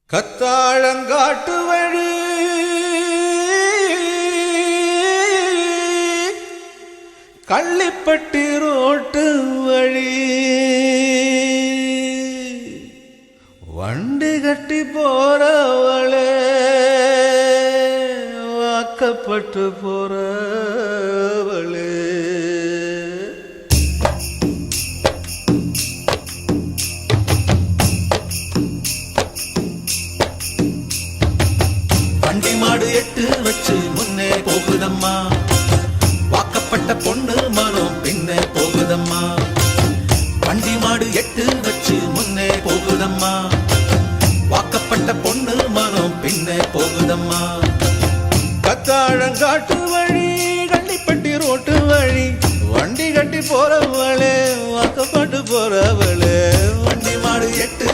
கத்தாழங்காட்டு வழி கள்ளிப்பட்டி ரோட்டு வழி வண்டி கட்டி போறவளே வாக்கப்பட்டு போறவளே வண்டி மாடு எட்டு வச்சு முன்னே போகுதம்மா, வாக்கப்பட்ட பொண்ணு மனம் பின்னே போகுதம்மா. வண்டி மாடு எட்டு வச்சு முன்னே போகுதம்மா, வாக்கப்பட்ட பொண்ணு மனம் பின்னே போகுதம்மா. கத்தாழங்காட்டு வழி கள்ளிப்பட்டி ரோட்டு வழி வண்டி கட்டி போறவளே வாக்கப்பட்டு போறவளே வண்டி மாடு எட்டு